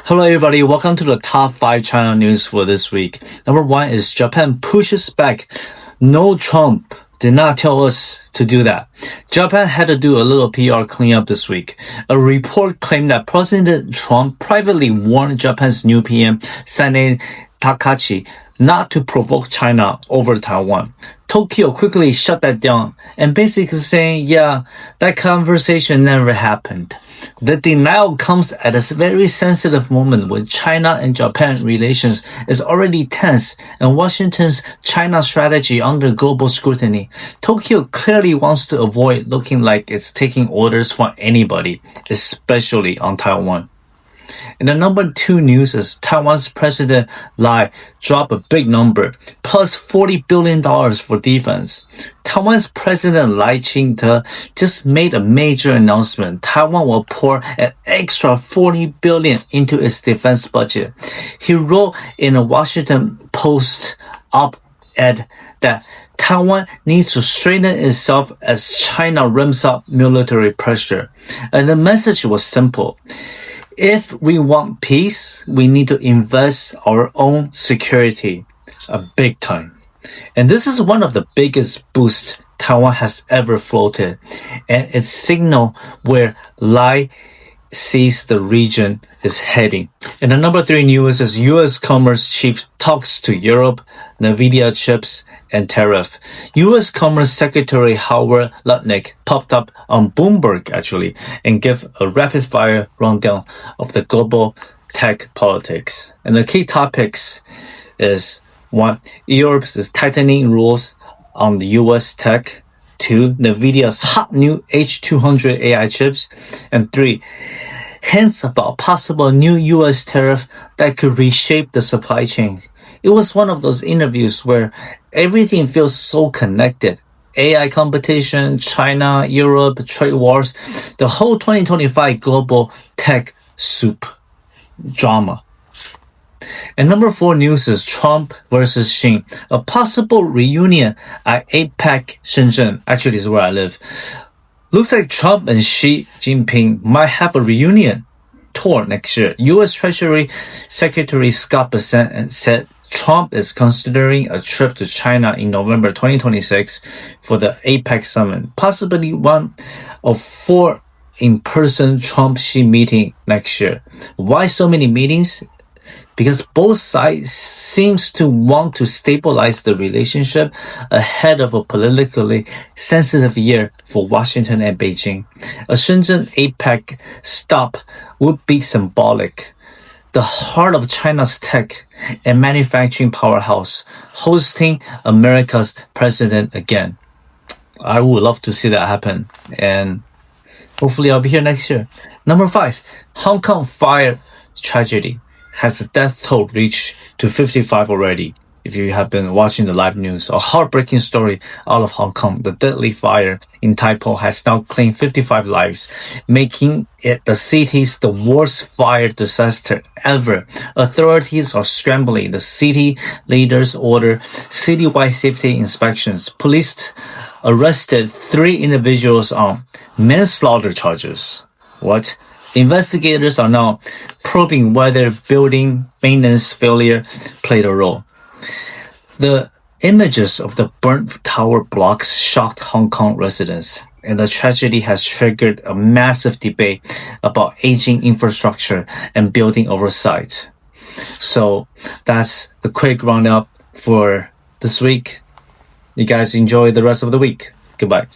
Hello everybody, welcome to the top 5 China news for this week. Number 1 is Japan pushes back. No, Trump did not tell us to do that. Japan had to do a little PR cleanup this week. A report claimed that President Trump privately warned Japan's new PM, Sanae Takaichi, not to provoke China over Taiwan. Tokyo quickly shut that down and basically saying, yeah, that conversation never happened. The denial comes at a very sensitive moment when China and Japan relations is already tense and Washington's China strategy under global scrutiny. Tokyo clearly wants to avoid looking like it's taking orders from anybody, especially on Taiwan. And the number 2 news is Taiwan's President Lai dropped a big number, plus $40 billion for defense. Taiwan's President Lai Ching-te just made a major announcement. Taiwan will pour an extra $40 billion into its defense budget. He wrote in a Washington Post op-ed that Taiwan needs to strengthen itself as China ramps up military pressure. And the message was simple. If we want peace, we need to invest our own security big time. And this is one of the biggest boosts Taiwan has ever floated. And it's signal where Lai sees the region is heading. And the number 3 news is U.S. Commerce Chief talks to Europe, Nvidia chips, and tariff. U.S. Commerce Secretary Howard Lutnick popped up on Bloomberg, actually, and gave a rapid-fire rundown of the global tech politics. And the key topics is 1. Europe is tightening rules on the U.S. tech. 2. Nvidia's hot new H200 AI chips. And 3. Hints about possible new U.S. tariff that could reshape the supply chain. It was one of those interviews where everything feels so connected. AI competition, China, Europe, trade wars, the whole 2025 global tech soup drama. And number 4 news is Trump versus Xi, a possible reunion at APEC Shenzhen. Actually, is where I live. Looks like Trump and Xi Jinping might have a reunion tour next year. U.S. Treasury Secretary Scott Bessent said Trump is considering a trip to China in November 2026 for the APEC summit, possibly one of 4 in-person Trump-Xi meetings next year. Why so many meetings? Because both sides seems to want to stabilize the relationship ahead of a politically sensitive year for Washington and Beijing. A Shenzhen APEC stop would be symbolic. The heart of China's tech and manufacturing powerhouse, hosting America's president again. I would love to see that happen, and hopefully I'll be here next year. Number 5, Hong Kong fire tragedy. Has the death toll reached to 55 already? If you have been watching the live news, a heartbreaking story out of Hong Kong. The deadly fire in Taipei has now claimed 55 lives, making it the city's the worst fire disaster ever. Authorities are scrambling. The city leaders order citywide safety inspections. Police arrested 3 individuals on manslaughter charges. What? Investigators are now probing whether building maintenance failure played a role. The images of the burnt tower blocks shocked Hong Kong residents, and the tragedy has triggered a massive debate about aging infrastructure and building oversight. So that's the quick roundup for this week. You guys enjoy the rest of the week. Goodbye.